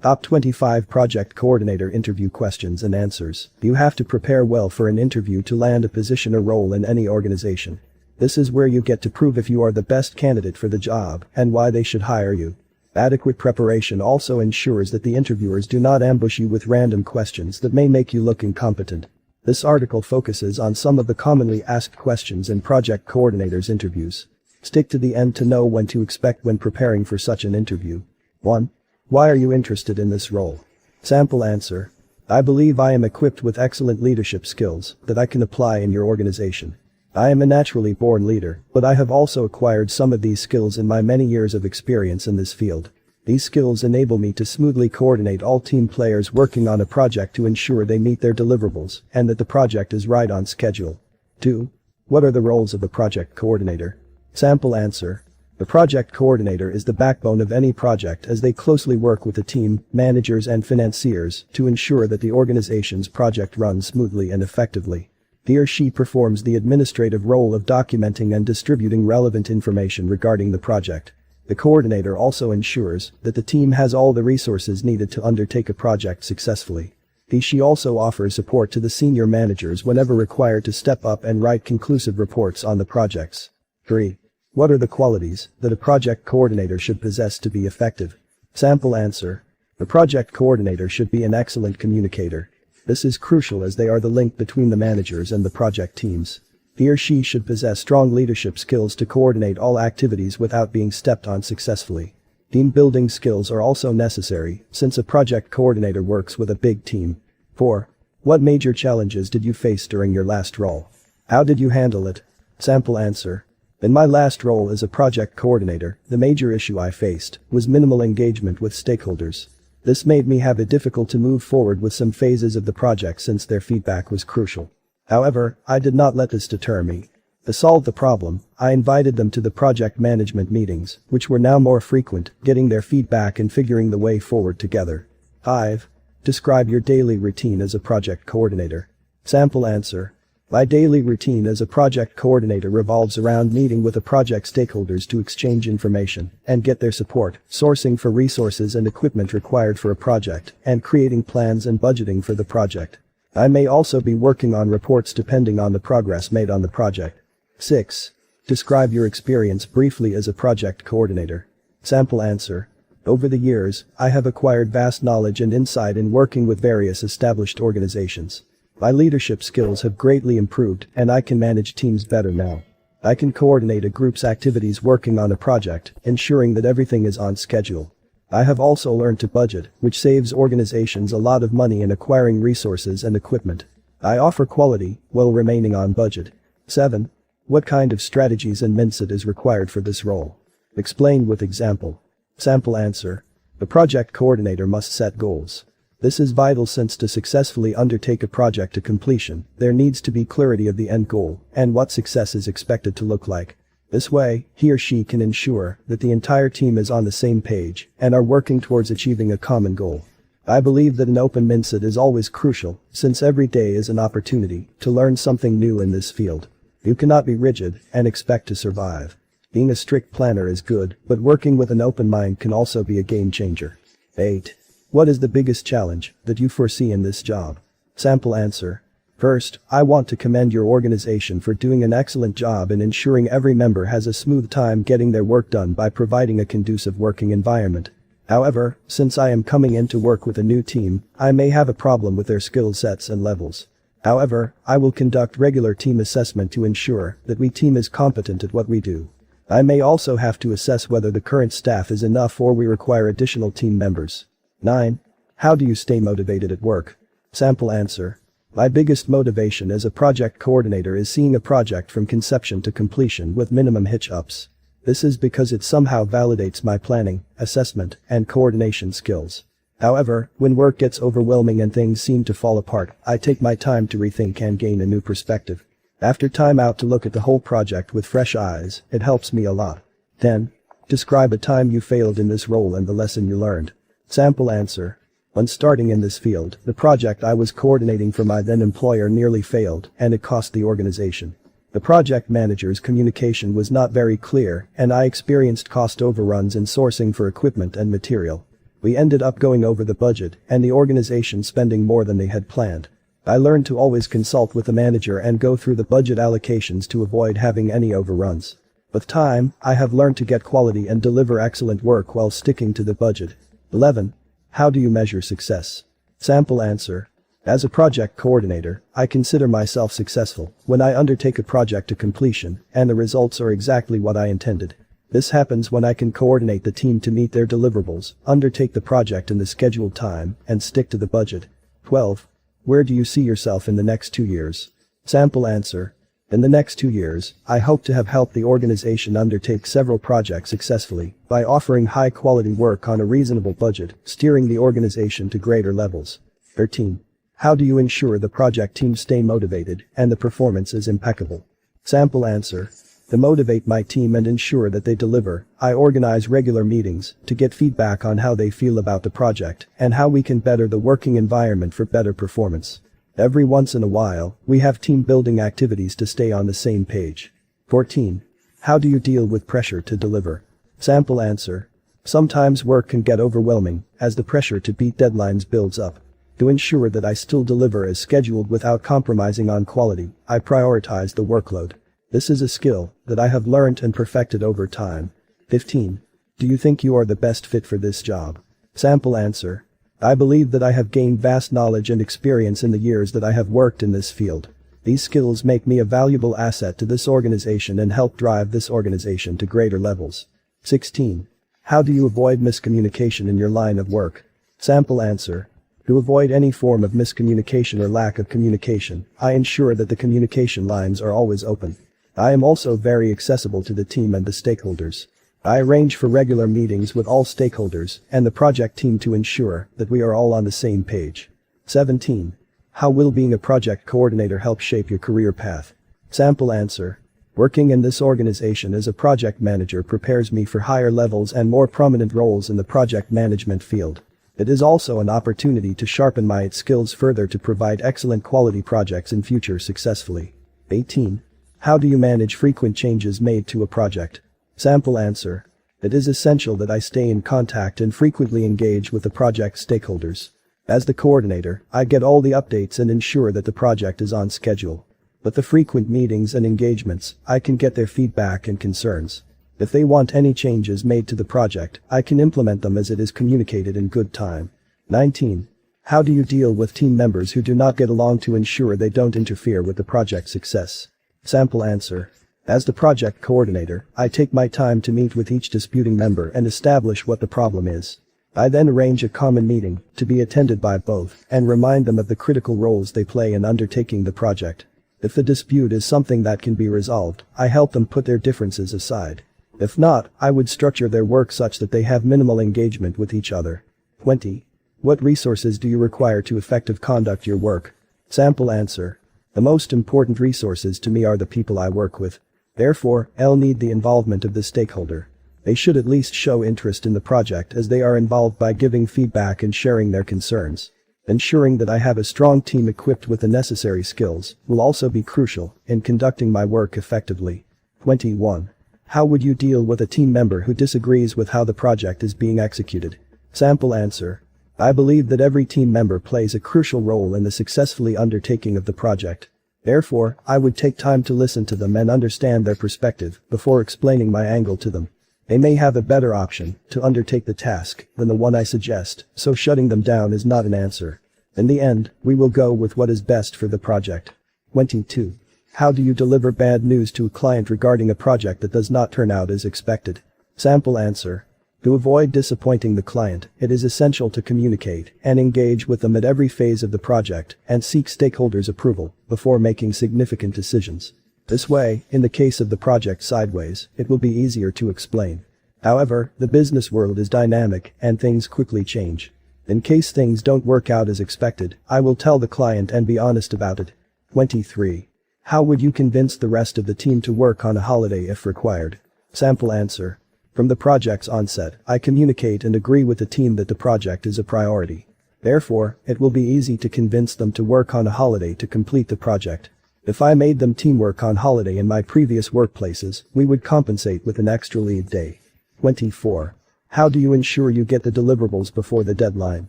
Top 25 Project Coordinator Interview Questions and Answers. You have to prepare well for an interview to land a position or role in any organization. This is where you get to prove if you are the best candidate for the job and why they should hire you. Adequate preparation also ensures that the interviewers do not ambush you with random questions that may make you look incompetent. This article focuses on some of the commonly asked questions in project coordinators' interviews. Stick to the end to know when to expect when preparing for such an interview. 1. Why are you interested in this role? Sample answer. I believe I am equipped with excellent leadership skills that I can apply in your organization. I am a naturally born leader, but I have also acquired some of these skills in my many years of experience in this field. These skills enable me to smoothly coordinate all team players working on a project to ensure they meet their deliverables and that the project is right on schedule. 2. What are the roles of the project coordinator? Sample answer. The project coordinator is the backbone of any project as they closely work with the team, managers and financiers to ensure that the organization's project runs smoothly and effectively. He or she performs the administrative role of documenting and distributing relevant information regarding the project. The coordinator also ensures that the team has all the resources needed to undertake a project successfully. She also offers support to the senior managers whenever required to step up and write conclusive reports on the projects. 3. What are the qualities that a project coordinator should possess to be effective? Sample answer. The project coordinator should be an excellent communicator. This is crucial as they are the link between the managers and the project teams. He or she should possess strong leadership skills to coordinate all activities without being stepped on successfully. Team building skills are also necessary since a project coordinator works with a big team. 4. What major challenges did you face during your last role? How did you handle it? Sample answer. In my last role as a project coordinator, the major issue I faced was minimal engagement with stakeholders. This made me have it difficult to move forward with some phases of the project since their feedback was crucial. However, I did not let this deter me. To solve the problem, I invited them to the project management meetings, which were now more frequent, getting their feedback and figuring the way forward together. 5. Describe your daily routine as a project coordinator. Sample answer. My daily routine as a project coordinator revolves around meeting with the project stakeholders to exchange information and get their support, sourcing for resources and equipment required for a project, and creating plans and budgeting for the project. I may also be working on reports depending on the progress made on the project. 6. Describe your experience briefly as a project coordinator. Sample answer. Over the years, I have acquired vast knowledge and insight in working with various established organizations. My leadership skills have greatly improved and I can manage teams better now. I can coordinate a group's activities working on a project, ensuring that everything is on schedule. I have also learned to budget, which saves organizations a lot of money in acquiring resources and equipment. I offer quality while remaining on budget. 7. What kind of strategies and mindset is required for this role? Explain with example. Sample answer. The project coordinator must set goals. This is vital since to successfully undertake a project to completion, there needs to be clarity of the end goal and what success is expected to look like. This way, he or she can ensure that the entire team is on the same page and are working towards achieving a common goal. I believe that an open mindset is always crucial since every day is an opportunity to learn something new in this field. You cannot be rigid and expect to survive. Being a strict planner is good, but working with an open mind can also be a game changer. 8. What is the biggest challenge that you foresee in this job? Sample answer. First, I want to commend your organization for doing an excellent job in ensuring every member has a smooth time getting their work done by providing a conducive working environment. However, since I am coming in to work with a new team, I may have a problem with their skill sets and levels. However, I will conduct regular team assessment to ensure that we team is competent at what we do. I may also have to assess whether the current staff is enough or we require additional team members. 9. How do you stay motivated at work? Sample answer. My biggest motivation as a project coordinator is seeing a project from conception to completion with minimum hitch-ups. This is because it somehow validates my planning, assessment, and coordination skills. However, when work gets overwhelming and things seem to fall apart, I take my time to rethink and gain a new perspective. After time out to look at the whole project with fresh eyes, it helps me a lot. 10. Describe a time you failed in this role and the lesson you learned. Sample answer. When starting in this field, the project I was coordinating for my then employer nearly failed, and it cost the organization. The project manager's communication was not very clear, and I experienced cost overruns in sourcing for equipment and material. We ended up going over the budget and the organization spending more than they had planned. I learned to always consult with the manager and go through the budget allocations to avoid having any overruns. With time, I have learned to get quality and deliver excellent work while sticking to the budget. 11. How do you measure success? Sample answer. As a project coordinator, I consider myself successful when I undertake a project to completion and the results are exactly what I intended. This happens when I can coordinate the team to meet their deliverables, undertake the project in the scheduled time, and stick to the budget. 12. Where do you see yourself in the next 2 years? Sample answer. In the next 2 years, I hope to have helped the organization undertake several projects successfully by offering high-quality work on a reasonable budget, steering the organization to greater levels. 13. How do you ensure the project team stay motivated and the performance is impeccable? Sample answer. To motivate my team and ensure that they deliver, I organize regular meetings to get feedback on how they feel about the project and how we can better the working environment for better performance. Every once in a while, we have team-building activities to stay on the same page. 14. How do you deal with pressure to deliver? Sample answer. Sometimes work can get overwhelming as the pressure to beat deadlines builds up. To ensure that I still deliver as scheduled without compromising on quality, I prioritize the workload. This is a skill that I have learned and perfected over time. 15. Do you think you are the best fit for this job? Sample answer. I believe that I have gained vast knowledge and experience in the years that I have worked in this field. These skills make me a valuable asset to this organization and help drive this organization to greater levels. 16. How do you avoid miscommunication in your line of work? Sample answer. To avoid any form of miscommunication or lack of communication, I ensure that the communication lines are always open. I am also very accessible to the team and the stakeholders. I arrange for regular meetings with all stakeholders and the project team to ensure that we are all on the same page. 17. How will being a project coordinator help shape your career path? Sample answer. Working in this organization as a project manager prepares me for higher levels and more prominent roles in the project management field. It is also an opportunity to sharpen my skills further to provide excellent quality projects in future successfully. 18. How do you manage frequent changes made to a project? Sample answer. It is essential that I stay in contact and frequently engage with the project stakeholders. As the coordinator, I get all the updates and ensure that the project is on schedule. With the frequent meetings and engagements, I can get their feedback and concerns. If they want any changes made to the project, I can implement them as it is communicated in good time. 19. How do you deal with team members who do not get along to ensure they don't interfere with the project's success? Sample answer. As the project coordinator, I take my time to meet with each disputing member and establish what the problem is. I then arrange a common meeting to be attended by both and remind them of the critical roles they play in undertaking the project. If the dispute is something that can be resolved, I help them put their differences aside. If not, I would structure their work such that they have minimal engagement with each other. 20. What resources do you require to effectively conduct your work? Sample answer. The most important resources to me are the people I work with. Therefore, I'll need the involvement of the stakeholder. They should at least show interest in the project as they are involved by giving feedback and sharing their concerns. Ensuring that I have a strong team equipped with the necessary skills will also be crucial in conducting my work effectively. 21. How would you deal with a team member who disagrees with how the project is being executed? Sample answer. I believe that every team member plays a crucial role in the successfully undertaking of the project. Therefore, I would take time to listen to them and understand their perspective before explaining my angle to them. They may have a better option to undertake the task than the one I suggest, so shutting them down is not an answer. In the end, we will go with what is best for the project. 22. How do you deliver bad news to a client regarding a project that does not turn out as expected? Sample answer. To avoid disappointing the client, it is essential to communicate and engage with them at every phase of the project and seek stakeholders' approval before making significant decisions. This way, in the case of the project sideways, it will be easier to explain. However, the business world is dynamic and things quickly change. In case things don't work out as expected, I will tell the client and be honest about it. 23. How would you convince the rest of the team to work on a holiday if required? Sample answer. From the project's onset, I communicate and agree with the team that the project is a priority. Therefore, it will be easy to convince them to work on a holiday to complete the project. If I made them teamwork on holiday in my previous workplaces, we would compensate with an extra leave day. 24. How do you ensure you get the deliverables before the deadline?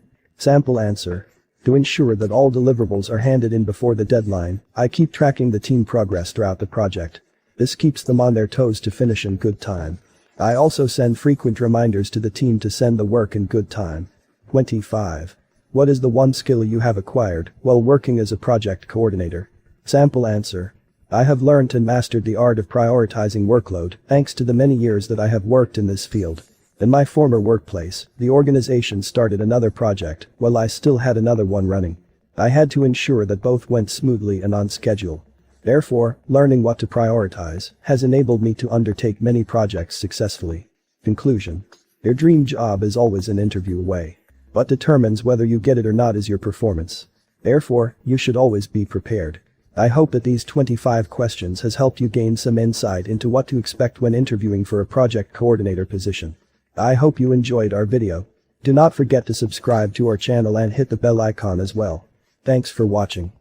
Sample answer. To ensure that all deliverables are handed in before the deadline, I keep tracking the team progress throughout the project. This keeps them on their toes to finish in good time. I also send frequent reminders to the team to send the work in good time. 25. What is the one skill you have acquired while working as a project coordinator? Sample answer. I have learned and mastered the art of prioritizing workload thanks to the many years that I have worked in this field. In my former workplace, the organization started another project while I still had another one running. I had to ensure that both went smoothly and on schedule. Therefore, learning what to prioritize has enabled me to undertake many projects successfully. Conclusion. Your dream job is always an interview away. What determines whether you get it or not is your performance. Therefore, you should always be prepared. I hope that these 25 questions has helped you gain some insight into what to expect when interviewing for a project coordinator position. I hope you enjoyed our video. Do not forget to subscribe to our channel and hit the bell icon as well. Thanks for watching.